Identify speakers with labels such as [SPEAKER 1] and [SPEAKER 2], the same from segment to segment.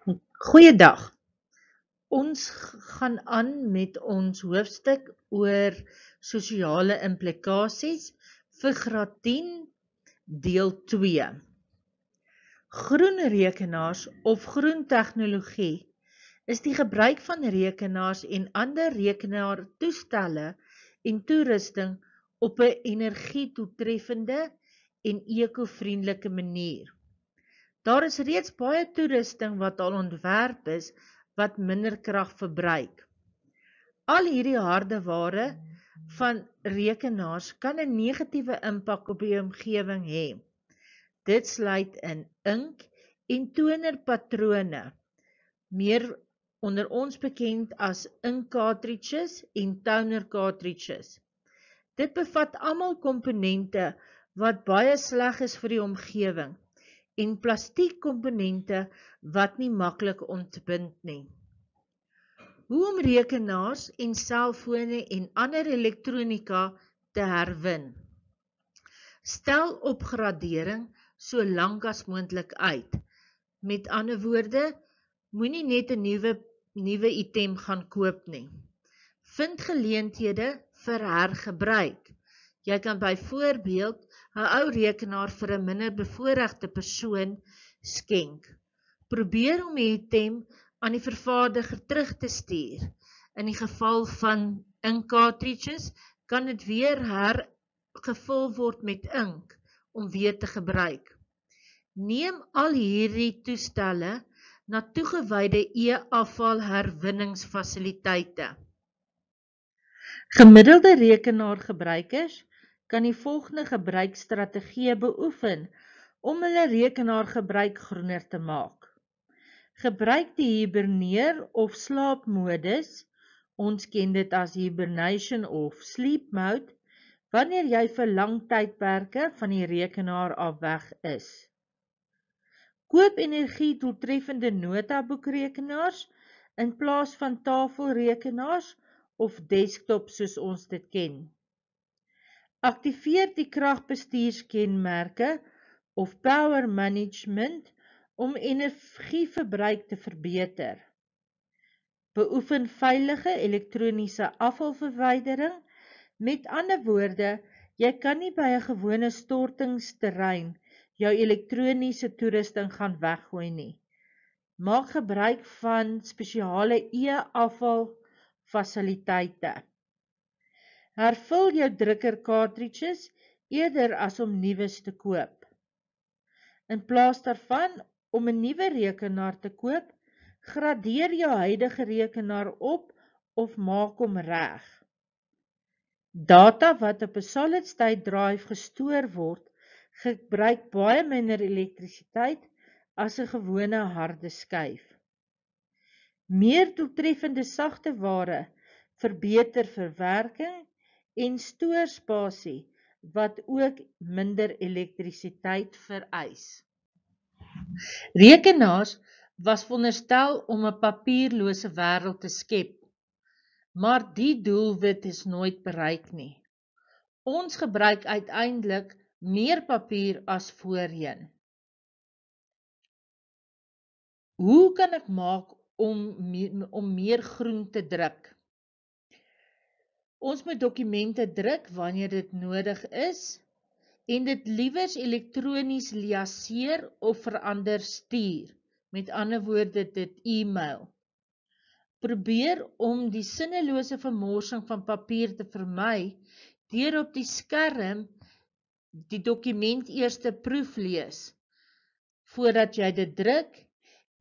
[SPEAKER 1] Goeiedag. Ons gaan aan met ons hoofstuk oor sosiale implikasies vir graad 10 deel 2. Groen rekenaars of groen tegnologie is die gebruik van rekenaars en ander rekenaartoestelle en toerusting op 'n energiedoeltreffende en eko-vriendelike manier. Daar is reeds baie toerusting wat al ontwerp is wat minder krag verbruik. Al hierdie hardeware van rekenaars kan 'n negatiewe impak op die omgewing hê. Dit sluit in ink- en tonerpatrone, meer onder ons bekend as ink cartridges en toner cartridges. Dit bevat almal komponente wat baie sleg is vir die omgewing en plastiekkomponente wat nie maklik ontbind nie. Hoe om rekenaars en selfone en ander elektronika te herwin? Stel opgradering so lank as moontlik uit. Met ander woorde, moenie net 'n nuwe item gaan koop nie. Vind geleenthede vir hergebruik. Jy kan byvoorbeeld 'n ou rekenaar vir 'n minder bevoorregte persoon skenk. Probeer om die item aan die vervaardiger terug te stuur. In die geval van ink cartridges kan dit weer hergevul word met ink om weer te gebruik. Neem al hierdie toestelle na toegewyde e-afval herwinningsfasiliteite. Gemiddelde rekenaargebruikers kan die volgende gebruikstrategieë beoefen om hulle rekenaargebruik groener te maak. Gebruik die hiberneer of slaapmodus, ons ken dit as hibernation of sleep mode, wanneer jy vir lang tydperke van die rekenaar af weg is. Koop energiedoeltreffende notaboekrekenaars in plaas van tafelrekenaars of desktop soos ons dit ken. Aktiveer die kragbestuurskenmerke of power management om energieverbruik te verbeter. Beoefen veilige elektroniese afvalverwydering. Met ander woorde, jy kan nie by 'n gewone stortingsterrein jou elektroniese toerusting gaan weggooi nie. Maak gebruik van spesiale e-afval fasiliteite. Hervul jou drukker cartridges eerder as om nuus te koop. In plaas daarvan om 'n nuwe rekenaar te koop, gradeer jou huidige rekenaar op of maak hom reg. Data wat op 'n solid state drive gestoor word, gebruik baie minder elektrisiteit as 'n gewone harde skyf. Meer doeltreffende sagte ware verbeter verwerking en stoorspasie wat ook minder elektrisiteit vereis. Rekenaars was veronderstel om 'n papierlose wêreld te skep, maar die doelwit is nooit bereik nie. Ons gebruik uiteindelik meer papier as voorheen. Hoe kan ek maak om meer groen te druk? Ons moet dokumente druk wanneer dit nodig is en dit liewers elektronies liaseer of verander stuur. Met ander woorde dit e-mail. Probeer om die sinnelose vermorsing van papier te vermy deur op die skerm die dokument eers te proeflees voordat jy dit druk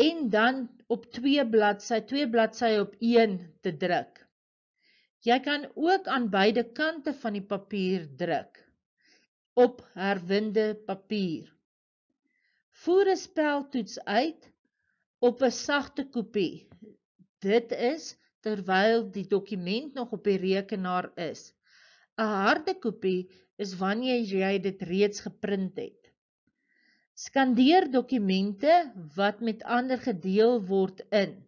[SPEAKER 1] en dan op 2 bladsye op 1 te druk. Jy kan ook aan beide kante van die papier druk op herwinde papier. Voer 'n speltoets uit op 'n sagte kopie. Dit is terwyl die dokument nog op die rekenaar is. 'n Harde kopie is wanneer jy dit reeds geprint het. Skandeer dokumente wat met ander gedeel word in.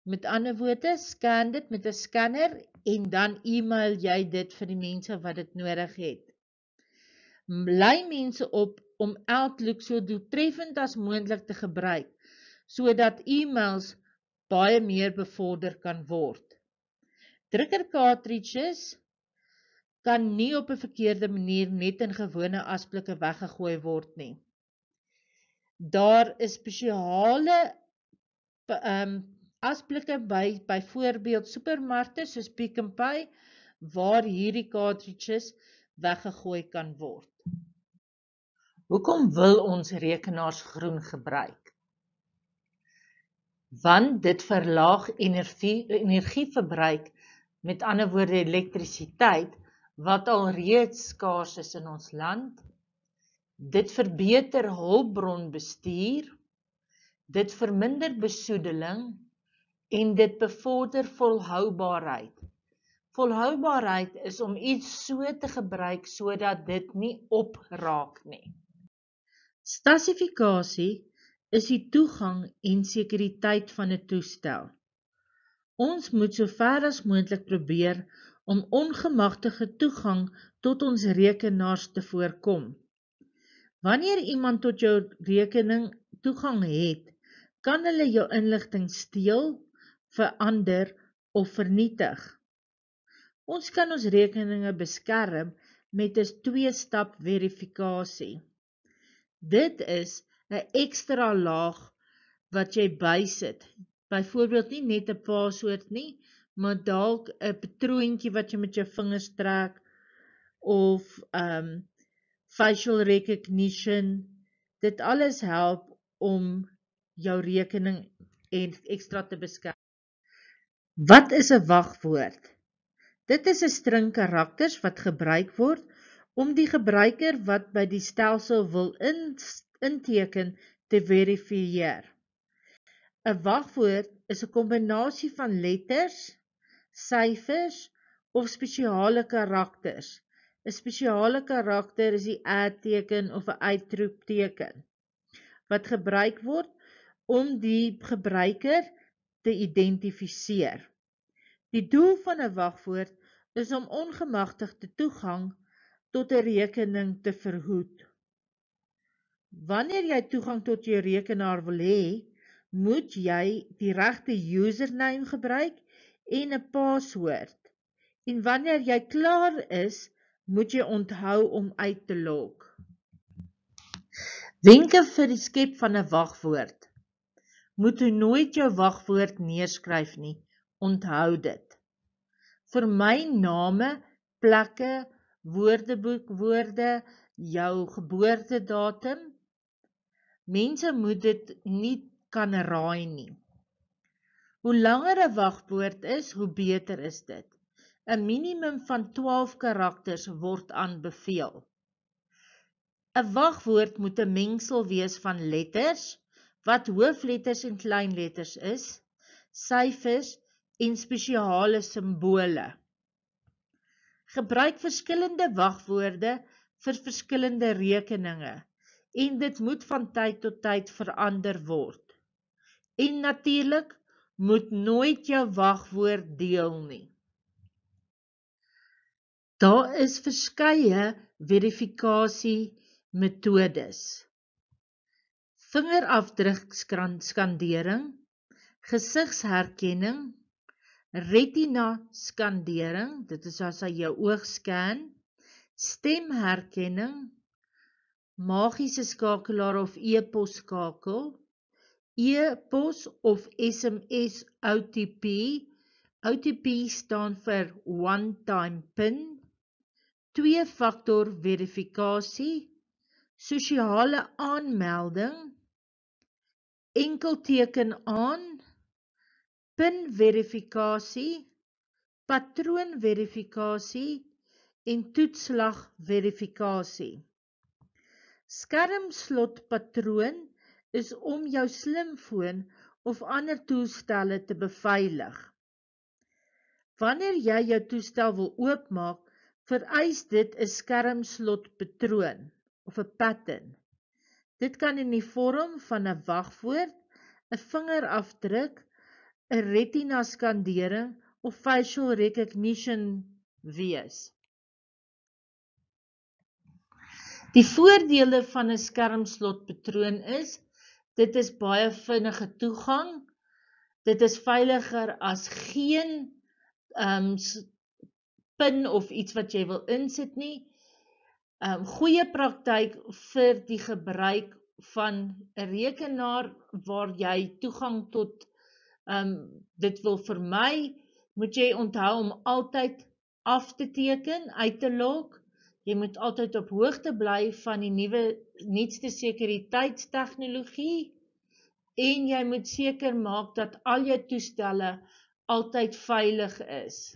[SPEAKER 1] Met ander woorde, scan dit met 'n scanner en dan e-mail jy dit vir die mense wat dit nodig het. Lei mense op om Outlook so doeltreffend as moontlik te gebruik, sodat e-mails baie meer bevorder kan word. Drukker cartridges kan nie op 'n verkeerde manier net in gewone asblikke weggegooi word nie. Daar is spesiale asblikke by byvoorbeeld supermarkte soos Pick n Pay waar hierdie cartridges weggegooi kan word. Hoekom wil ons rekenaars groen gebruik? Want dit verlaag energieverbruik, met ander woorde elektrisiteit, wat alreeds skaars is in ons land. Dit verbeter hulpbronbestuur, dit verminder besoedeling en dit bevorder volhoubaarheid. Volhoubaarheid is om iets so te gebruik sodat dit nie opraak nie. Stasifikasie is die toegang en sekuriteit van 'n toestel. Ons moet so ver as moontlik probeer om ongemagtigde toegang tot ons rekenaars te voorkom. Wanneer iemand tot jou rekening toegang het, kan hulle jou inligting steel, verander of vernietig. Ons kan ons rekeninge beskerm met 'n 2-stap verifikasie. Dit is 'n ekstra laag wat jy bysit. Byvoorbeeld nie net 'n paswoord nie, maar dalk 'n patroontjie wat jy met jou vingers trek of facial recognition. Dit alles help om jou rekening ekstra te beskerm. Wat is 'n wagwoord? Dit is 'n string karakters wat gebruik word om die gebruiker wat by die stelsel wil inteken te verifieer. 'n Wagwoord is 'n kombinasie van letters, syfers of spesiale karakters. 'n Spesiale karakter is die @teken of 'n uitroepteken wat gebruik word om die gebruiker te identifiseer. Die doel van 'n wagwoord is om ongemagtigde toegang tot 'n rekening te verhoed. Wanneer jy toegang tot jou rekenaar wil hê, moet jy die regte username gebruik en 'n paswoord. En wanneer jy klaar is, moet jy onthou om uit te log. Wenke vir die skep van 'n wagwoord. Moet jy nooit jou wagwoord neerskryf nie. Onthou dit. Vermy name, plekke, woordeboekwoorde, jou geboortedatum. Mense moet dit nie kan raai nie. Hoe langer 'n wagwoord is, hoe beter is dit. 'n Minimum van 12 karakters word aanbeveel. 'n Wagwoord moet 'n mengsel wees van letters, wat hoofletters en kleinletters is, syfers en spesiale simbole. Gebruik verskillende wagwoorde vir verskillende rekeninge en dit moet van tyd tot tyd verander word. En natuurlik moet nooit jou wagwoord deel nie. Daar is verskeie verifikasie metodes. Vingerafdrukskandering, gesigsherkenning, retina skandering, dit is as hy jou oog scan, stemherkenning, magiese skakelaar of e-pos skakel, e-pos of SMS OTP. OTP staan vir one time PIN, 2-faktor verifikasie, sosiale aanmelding, enkelteken aan, PIN verifikasie, patroonverifikasie en toetslag verifikasie. Skermslotpatroon is om jou slimfoon of ander toestelle te beveilig. Wanneer jy jou toestel wil oopmaak, vereis dit 'n skermslotpatroon of 'n pattern. Dit kan in die vorm van 'n wagwoord, 'n vingerafdruk, 'n retina skandering of facial recognition wees. Die voordele van 'n skermslotpatroon is Dit is baie vinnige toegang. Dit is veiliger as geen pin of iets wat jy wil insit nie. Goeie praktyk vir die gebruik van 'n rekenaar waar jy toegang tot dit wil vermy, moet jy onthou om altyd af te teken, uit te log. Jy moet altyd op hoogte bly van die nuutste sekuriteitstegnologie en jy moet seker maak dat al jou toestelle altyd veilig is.